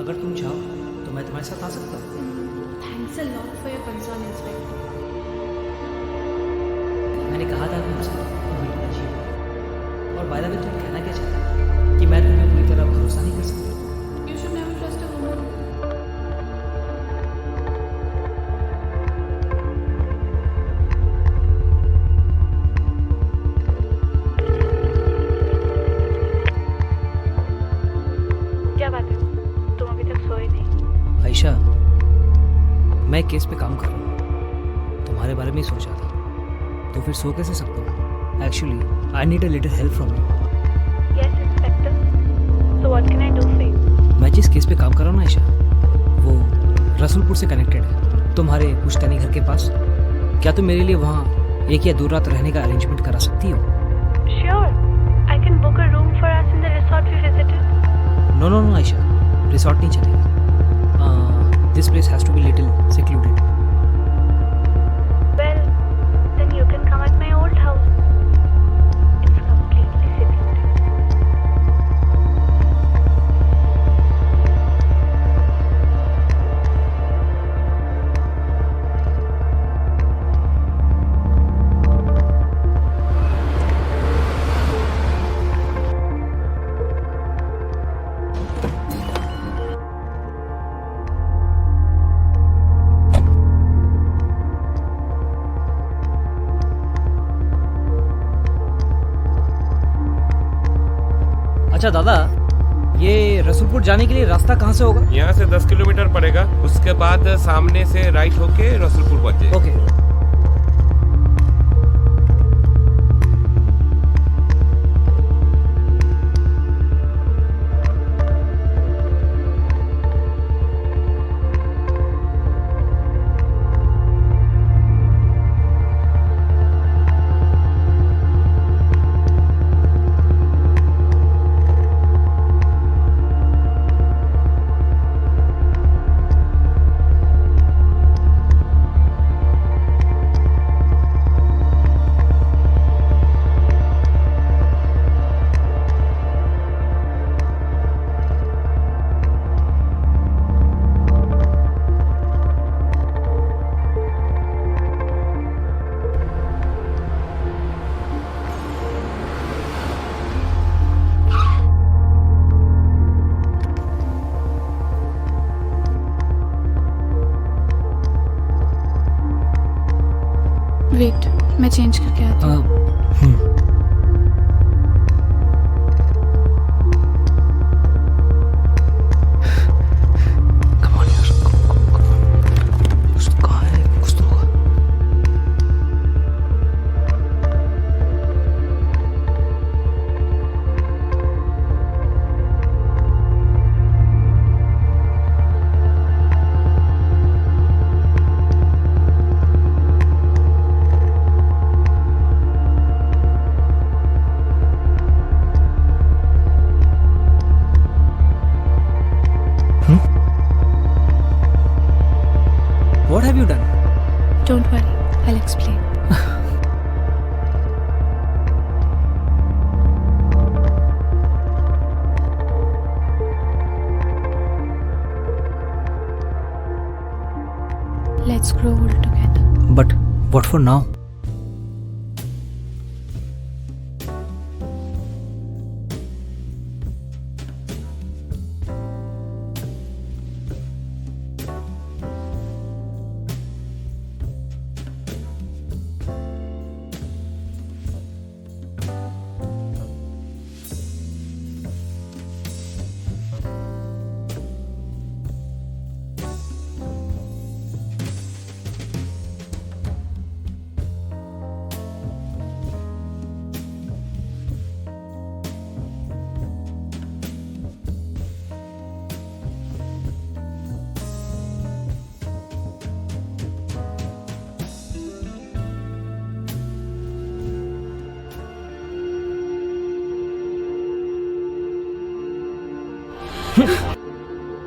अगर तुम चाहो तो मैं तुम्हारे साथ आ सकता हूँ। Thanks a lot for your concern inspector. मैंने कहा था तुमसे तुम बिल्कुल अजीब हो। और बाय द वे तुम कहना क्या चाहते कि मैं तुम्हें पूरी तरह भरोसा नहीं कर सकता? You should never trust a woman. क्या बात है, तुम अभी तक सोए नहीं? आयशा, मैं केस पे काम कर रहा हूँ, तुम्हारे बारे में ही सोच रहा था। तो फिर सो कैसे सकता हूँ? Actually I need a little help from you. Yes inspector, so what can I do for you? मैं जिस केस पे काम कर रहा हूँ ना आयशा, वो रसूलपुर से कनेक्टेड है, तुम्हारे पुश्तैनी घर के पास। क्या तुम मेरे लिए वहाँ एक या दो रात रहने का अरेंजमेंट करा सकती हो? Sure, I can book a room for us in the resort we visited. No no no Ayesha, resort नहीं चलेगा। This place has to be little secluded. Well, then you can come at my old house. It's completely secluded. अच्छा दादा, ये रसूलपुर जाने के लिए रास्ता कहाँ से होगा? यहाँ से 10 किलोमीटर पड़ेगा। उसके बाद सामने से राइट होके रसूलपुर पहुंच जाए। ओके। वेट, मैं चेंज करके आती हूँ। Come on यार, come on. कुछ तो कहाँ है? कुछ तो होगा। What have you done? Don't worry, I'll explain. Let's grow old together. But what for now?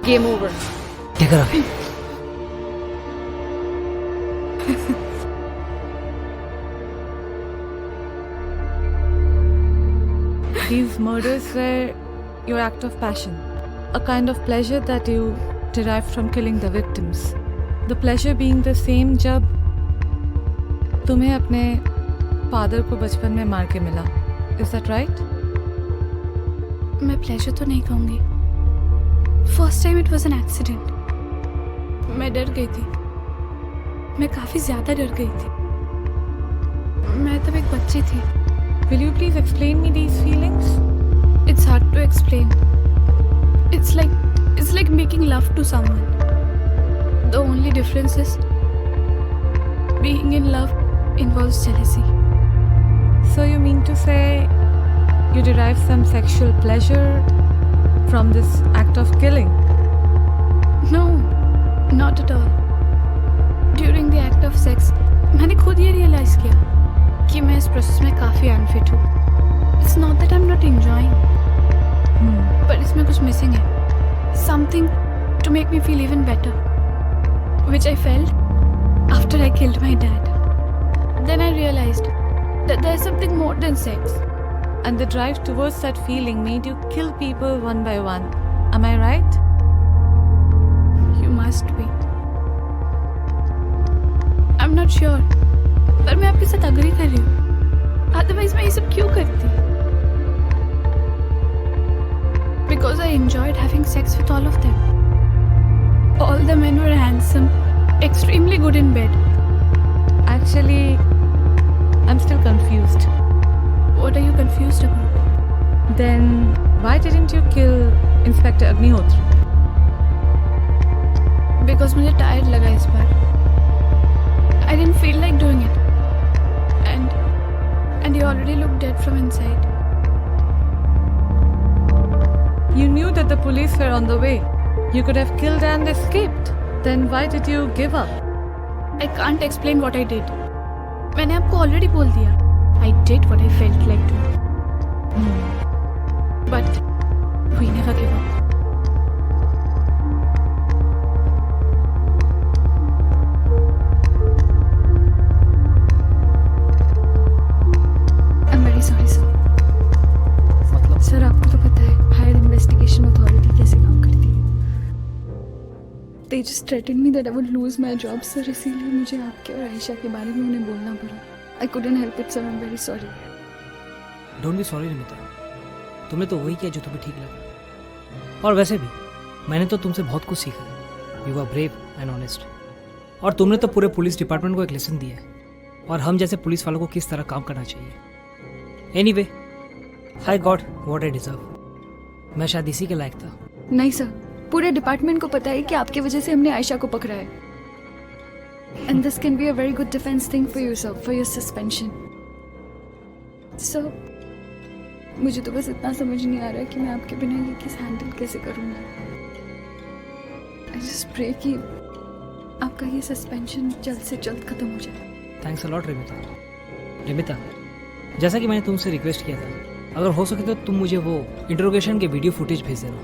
Game over. Take her away. These murders were your act of passion. a kind of pleasure that you derive from killing the victims. The pleasure being the same जब तुम्हें अपने father को बचपन में मार के मिला. Is that right? मैं प्लेजर तो नहीं कहूँगी. First time it was an accident. मैं डर गई थी. मैं काफ़ी ज़्यादा डर गई थी. मैं तब एक बच्ची थी. Will you please explain me these feelings? It's hard to explain. It's like making love to someone. The only difference is being in love involves jealousy. So you mean to say you derive some sexual pleasure from this act of killing? No, not at all. During the act of sex, मैंने खुद ये realize किया कि मैं इस process में काफ़ी unfit हूँ. It's not that I'm not enjoying, but इसमें कुछ missing है. Something to make me feel even better, which I felt after I killed my dad. Then I realized that there's something more than sex. And the drive towards that feeling made you kill people one by one. Am I right? You must be. I'm not sure. पर मैं आपके साथ agree कर रही हूँ. Otherwise मैं ये सब क्यों करती? Because I enjoyed having sex with all of them. All the men were handsome, extremely good in bed. Actually, I'm still confused. What are you confused about? Then why didn't you kill Inspector Agnihotra? Because मुझे tired लगा इस बार. I didn't feel like doing it. And he already looked dead from inside. You knew that the police were on the way. You could have killed and escaped. Then why did you give up? I can't explain what I did. मैंने आपको already बोल दिया. I did what I felt like doing. But we never give up. I'm very sorry, sir. मतलब sir आपको तो पता है higher investigation authority कैसे काम करती है. They just threatened me that I would lose my job, sir. इसीलिए मुझे आपके और आयशा के बारे में उन्हें बोलना पड़ा. I couldn't help it, sir. I'm very sorry. Don't be sorry Nimita. तुमने तो वही किया जो तुम्हें ठीक लगा. और वैसे भी मैंने तो तुमसे बहुत कुछ सीखा. You are brave and honest. और तुमने तो पूरे पुलिस डिपार्टमेंट को एक लेसन दिया है. और हम जैसे पुलिस वालों को किस तरह काम करना चाहिए. Anyway, I got what I deserve. मैं शायद इसी के लायक था. नहीं सर, पूरे डिपार्टमेंट को पता है कि आपकी वजह से हमने आयशा को पकड़ा है. And this can be a very good defense thing for you, sir, for your suspension. So, मुझे तो बस इतना समझ नहीं आ रहा कि मैं आपके बिना ये केस हैंडल कैसे करूँगा. I just pray कि आपका ये सस्पेंशन जल्द से जल्द खत्म हो जाए. Thanks a lot Rimita. जैसा कि मैंने तुमसे रिक्वेस्ट किया था, अगर हो सके तो तुम मुझे वो इंटरोगेशन के वीडियो फुटेज भेज देना.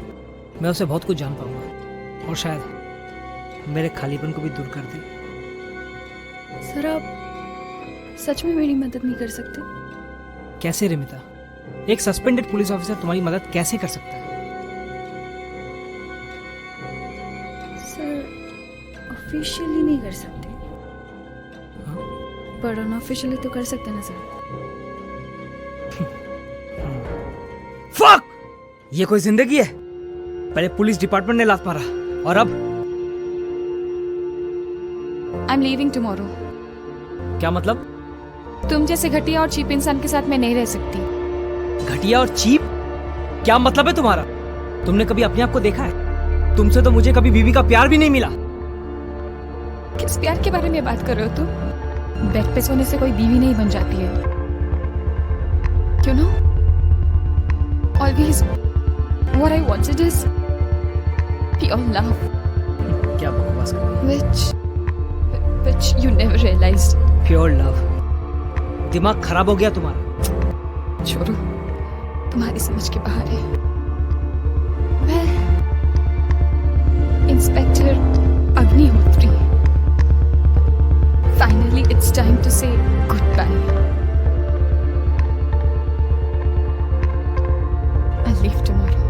मैं उससे बहुत कुछ जान पाऊंगा और शायद मेरे खालीपन को भी दूर कर दी. सर आप सच में मेरी मदद नहीं कर सकते? कैसे रिमिता? एक सस्पेंडेड पुलिस ऑफिसर तुम्हारी मदद कैसे कर सकता है? सर ऑफिशियली नहीं कर सकते, पर अनऑफिशियली तो कर सकते ना सर. फक! ये कोई जिंदगी है? पहले पुलिस डिपार्टमेंट ने लात मारा और अब आई एम लीविंग टुमारो. क्या मतलब? तुम जैसे घटिया और चीप इंसान के साथ मैं नहीं रह सकती. घटिया और चीप? क्या मतलब है तुम्हारा? तुमने कभी अपने आप को देखा है? तुमसे तो मुझे कभी बीवी का प्यार भी नहीं मिला. किस प्यार के बारे में बात कर रहे हो तुम? बेड पे सोने से कोई बीवी नहीं बन जाती है. क्यों ना? Always, what I wanted is pure love. क्या बकवास कर रही हो? Which you never realized. Pure love. दिमाग खराब हो गया तुम्हारा. छोड़ो, तुम्हारी समझ के बाहर है. Well, inspector Agnihotri. Finally, it's time to say goodbye. I'll leave tomorrow.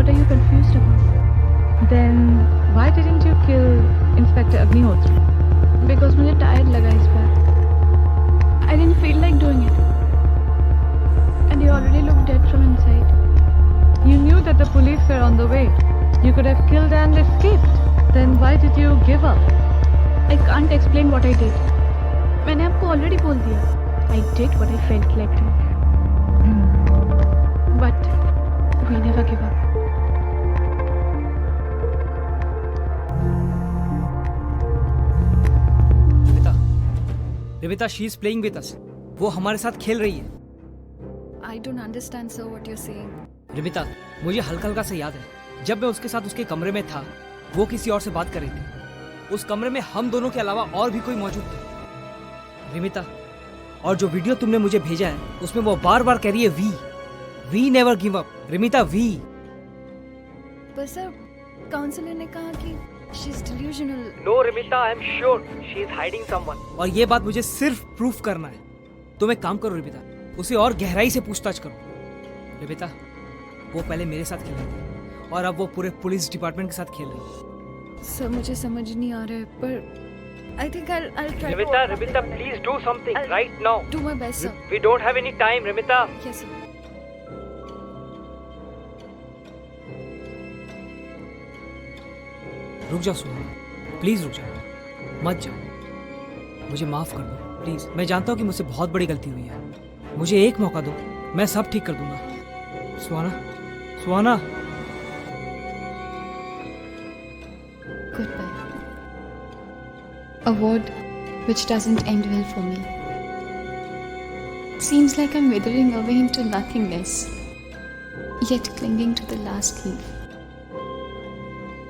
What are you confused about? Then why didn't you kill Inspector Agnihotri? Because मुझे tired लगा इस बार. I didn't feel like doing it. And he already looked dead from inside. You knew that the police were on the way. You could have killed and escaped. Then why did you give up? I can't explain what I did. मैंने आपको already बोल दिया. I did what I felt like doing. But we never give up. Rimita she is playing with us. वो हमारे साथ खेल रही है. I don't understand, sir, what you're saying. रिमिता, मुझे हल्का हल्का सा याद है जब मैं उसके साथ उसके कमरे में था, वो किसी और से बात कर रही थी. उस कमरे में हम दोनों के अलावा और भी कोई मौजूद थे. रिमिता, और जो वीडियो तुमने मुझे भेजा है उसमें वो बार बार कह रही है we never give up. Rimita, we. पर सर, काउंसलर ने कहा कि she's delusional. No Rimita, I am sure she is hiding someone. और ये बात मुझे सिर्फ प्रूफ करना है. तुम एक काम करो रिमिता, उसे और गहराई से पूछताछ करो. रिमिता, वो पहले मेरे साथ खेल रही थी और अब वो पूरे पुलिस डिपार्टमेंट के साथ खेल रही है. सर, मुझे समझ नहीं आ रहा है, पर I think I'll try. Rimita, please do something right now. Do my best, sir. We don't have any time. Rimita, Yes, sir. रुक जाओ सुहाना, प्लीज रुक जाओ, मत जाओ. मुझे माफ कर दो प्लीज. मैं जानता हूँ कि मुझसे बहुत बड़ी गलती हुई है. मुझे एक मौका दो, मैं सब ठीक कर दूंगा. सुहाना. Goodbye. A word which doesn't end well for me. Seems like I'm withering away into nothingness, yet clinging to the last leaf.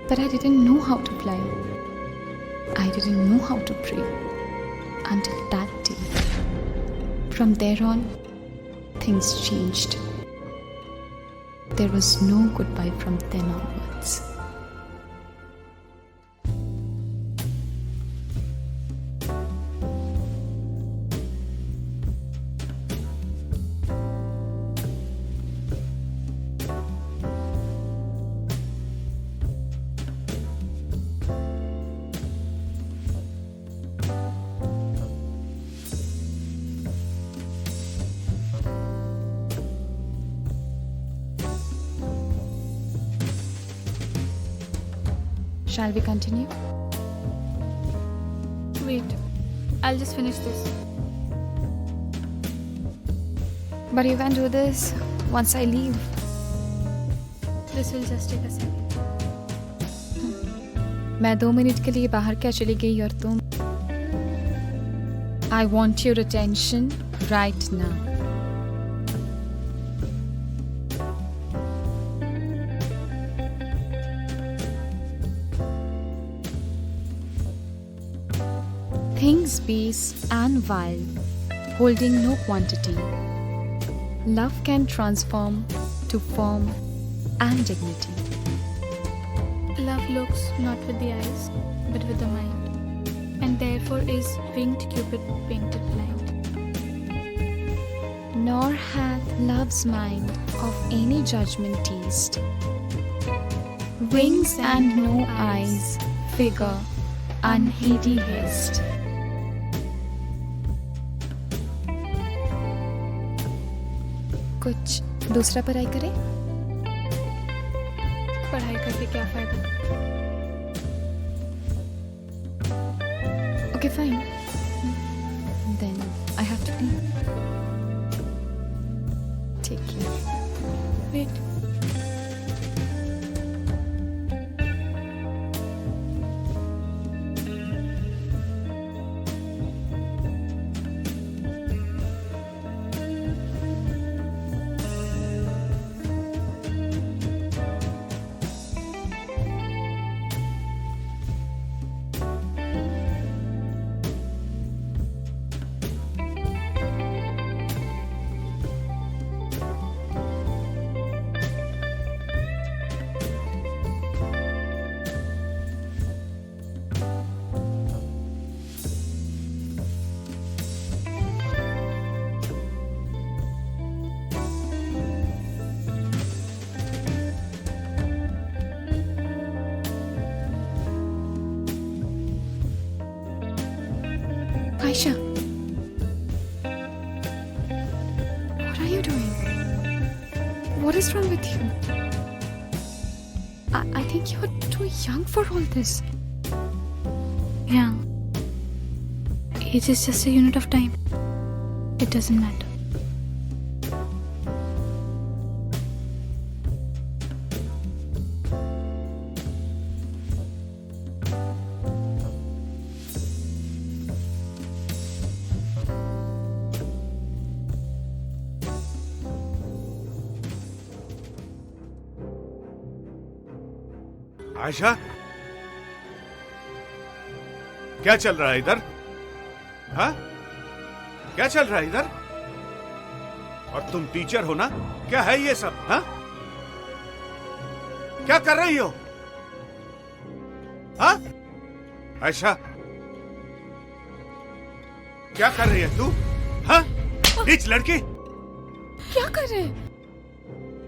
But I didn't know how to fly. I didn't know how to pray until that day. From there on, things changed. There was no goodbye from then onwards. Shall we continue? Wait, I'll just finish this. But you can do this once I leave. This will just take a second. मैं 2 minute के लिए बाहर क्या चली गई और तुम? I want your attention right now. Things base and vile, holding no quantity. Love can transform to form and dignity. Love looks not with the eyes, but with the mind, and therefore is winged Cupid painted blind. Nor hath love's mind of any judgment taste. Wings and no eyes, figure unheedy haste. कुछ दूसरा पढ़ाई करें? पढ़ाई करके क्या फायदा? Okay, fine. Then I have to leave. Take care. Wait. Aisha. What are you doing? What is wrong with you? I think you're too young for all this. Yeah. Age is just a unit of time. It doesn't matter. Ayesha, क्या चल रहा है इधर? हाँ? क्या चल रहा है इधर? और तुम टीचर हो ना? क्या है ये सब? हाँ? क्या कर रही हो? हाँ? आयशा, क्या कर रही है तू? हाँ? नीच लड़की, क्या कर रहे हैं?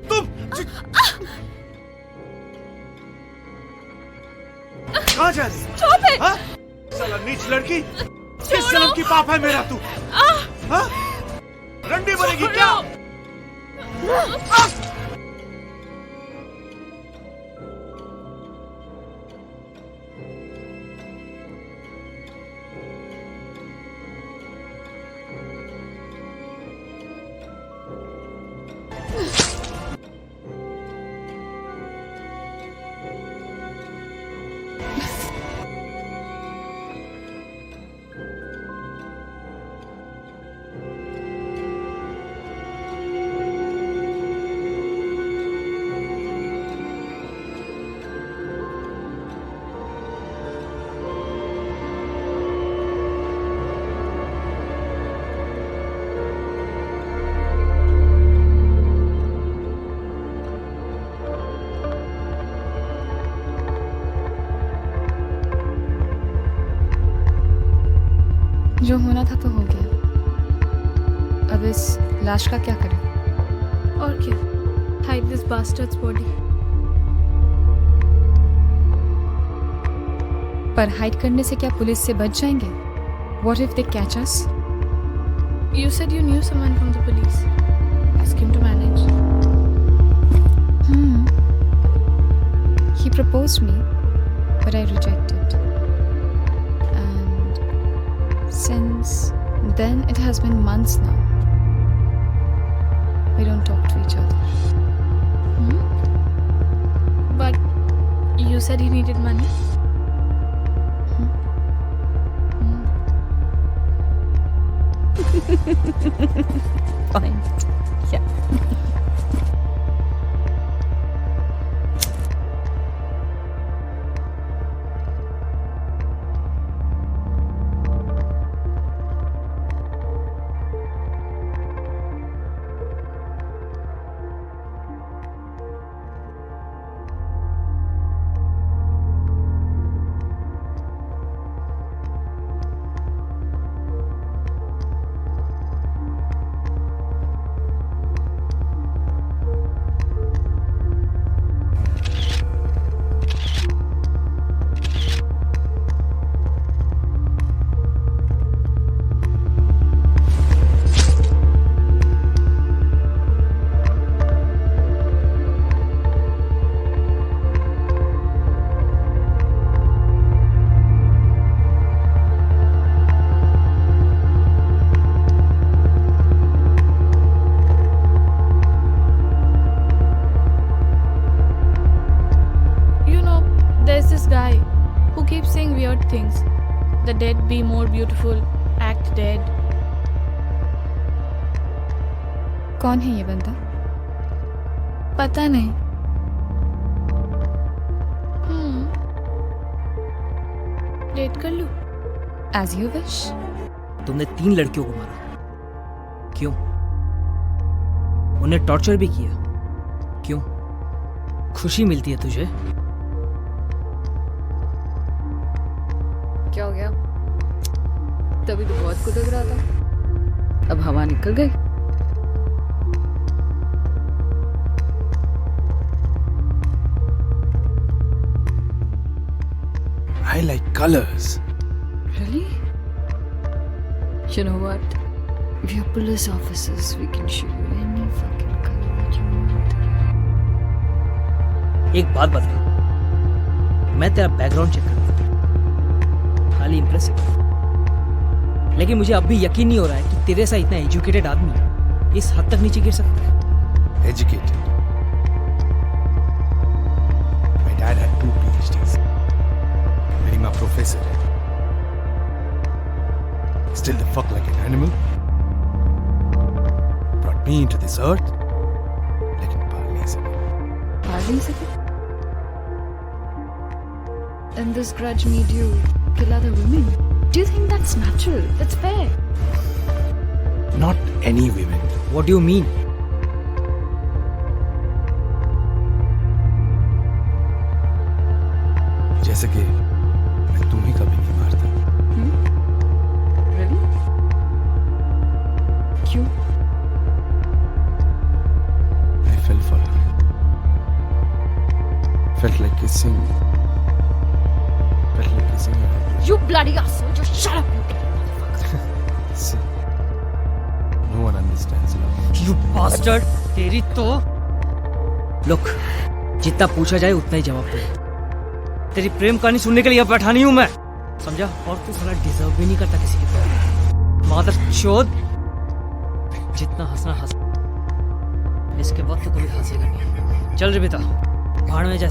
तुम कहाँ जा रही है? हाँ? साला नीच लड़की, किस जन्म की पाप है मेरा तू? हाँ? रंडी बनेगी क्या? जो होना था तो हो गया। अब इस लाश का क्या करें? और क्या? Hide this bastard's body. पर हाइड करने से क्या पुलिस से बच जाएंगे? What if they catch us? You said you knew someone from the police. Ask him to manage. He proposed me, but I rejected. And since then, it has been months now. We don't talk to each other. But you said he needed money. Fine. Yeah. There's this guy who keeps saying weird things. The dead be more beautiful, act dead. कौन है ये बंदा? पता नहीं. Date कर लूं? As you wish. तुमने 3 लड़कियों को मारा, क्यों? उन्हें टॉर्चर भी किया, क्यों? खुशी मिलती है तुझे? क्या हो गया? तभी तो बहुत कुदक रहा था, अब हवा निकल गई। I like colors. Really? You know what? We are police officers. We can show you any fucking color that you want. एक बात बता, मैं तेरा बैकग्राउंड चेक कर रहा, खाली इंप्रेसिव, लेकिन मुझे अब भी यकीन नहीं हो रहा है कि तेरे सा इतना एजुकेटेड आदमी इस हद तक नीचे गिर सकता है। Educated. My dad had 2 PhDs. मेरी माँ प्रोफेसर है। Still the fuck like an animal. Brought me into this earth. लेकिन पाल नहीं सके। पाल नहीं सके? And this grudge made you kill other women? Do you think that's natural? That's fair? Not any women. What do you mean? जैसे कि मैं तुम्हें कभी नहीं मारता। Really? क्यों? I fell for her. Felt like kissing. Felt like kissing her. You bloody asshole! Just shut up, you bloody motherfucker! See, no one understands love. You bastard! तेरी तो Look, जितना पूछा जाए उतना ही जवाब दे। तेरी प्रेम कहानी सुनने के लिए बैठा नहीं हूं मैं, समझा? और तू साला डिजर्व भी नहीं करता किसी की तरह। मादर चोद, जितना हंसना हंस, इसके बाद तो कभी हंसेगा नहीं। चल रे बेटा, भाड़ में जा।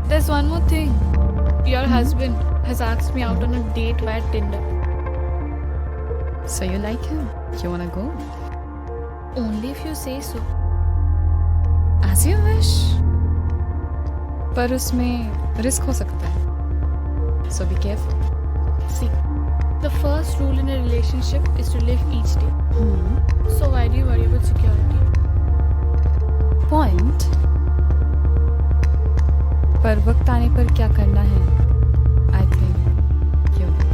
There's one more thing. Your husband has asked me out on a date via Tinder. So you like him? You wanna go? Only if you say so. As you wish. पर उसमें रिस्क हो सकता है. So be careful. See, the first rule in a relationship is to live each day. So why do you worry about security? Point. पर वक्त आने पर क्या करना है? I think you know.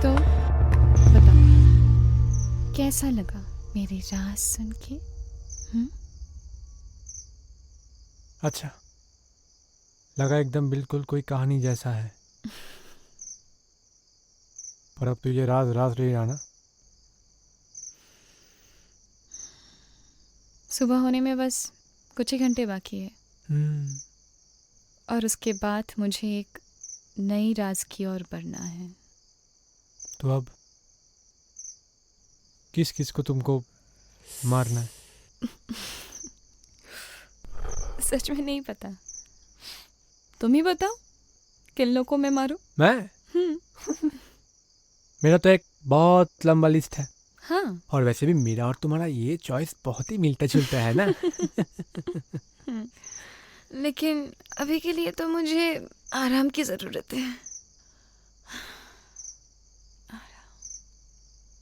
तो बता, कैसा लगा मेरी राज सुन के? अच्छा लगा, एकदम बिल्कुल कोई कहानी जैसा है। पर अब तो ये राज राज रही रहा ना। सुबह होने में बस कुछ ही घंटे बाकी है और उसके बाद मुझे एक नई राज की ओर बढ़ना है। तो अब किस किस को तुमको मारना है? सच में नहीं पता, तुम ही बताओ किन लोगों को मैं मारूं। मैं? मेरा तो एक बहुत लंबा लिस्ट है। हाँ। और वैसे भी मेरा और तुम्हारा ये चॉइस बहुत ही मिलता जुलता है ना। लेकिन अभी के लिए तो मुझे आराम की जरूरत है।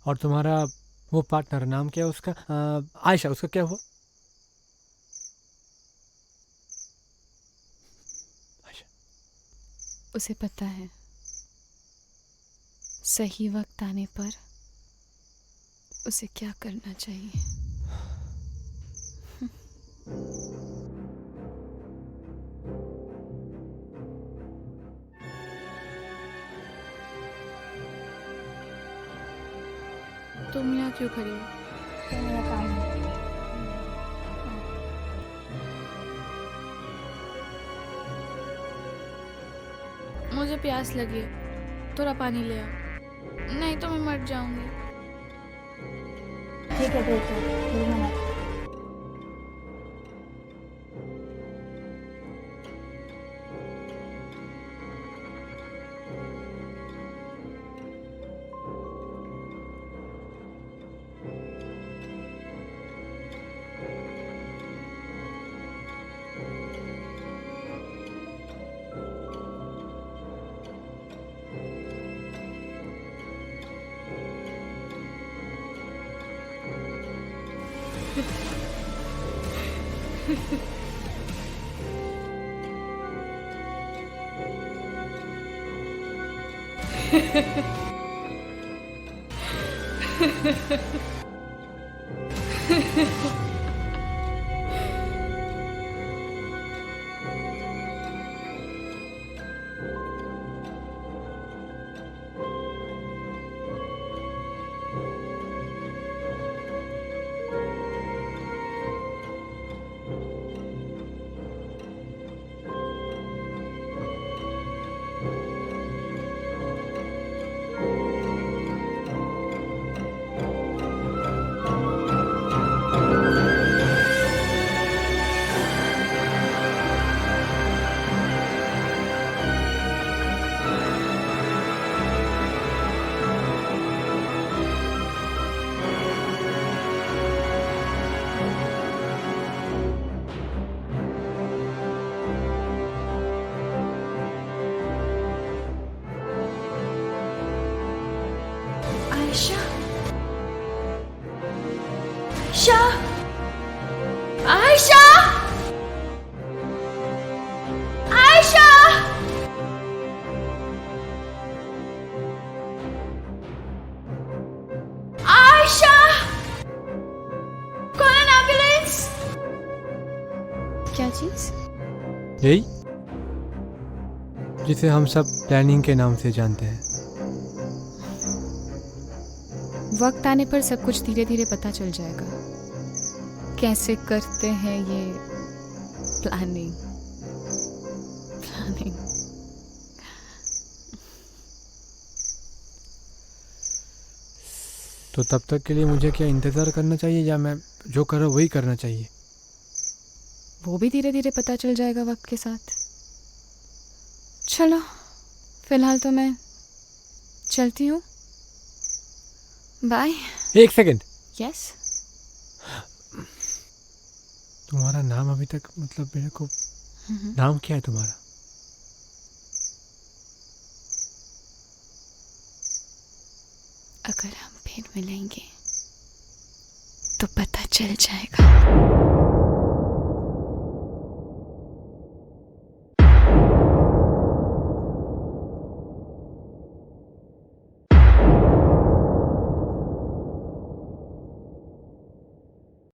और तुम्हारा वो पार्टनर नाम क्या है उसका? आयशा, उसका क्या हुआ? उसे पता है सही वक्त आने पर उसे क्या करना चाहिए। तुम यहाँ क्यों खड़ी हो? मेरा काम है। मुझे प्यास लगी है, थोड़ा पानी ले आओ, नहीं तो मैं मर जाऊंगी। ठीक है ठीक है। आयशा, आयशा, आयशा, आयशा, आयशा, कौन है? एम्बुलेंस। क्या चीज? यही जिसे हम सब प्लानिंग के नाम से जानते हैं। वक्त आने पर सब कुछ धीरे धीरे पता चल जाएगा, कैसे करते हैं ये प्लानिंग। तो तब तक के लिए मुझे क्या इंतज़ार करना चाहिए या मैं जो कर रहा हूँ वही करना चाहिए? वो भी धीरे धीरे पता चल जाएगा वक्त के साथ। चलो फिलहाल तो मैं चलती हूँ, बाय। एक सेकंड। यस। तुम्हारा नाम अभी तक, मतलब मेरे को नाम क्या है तुम्हारा? अगर हम फिर मिलेंगे तो पता चल जाएगा।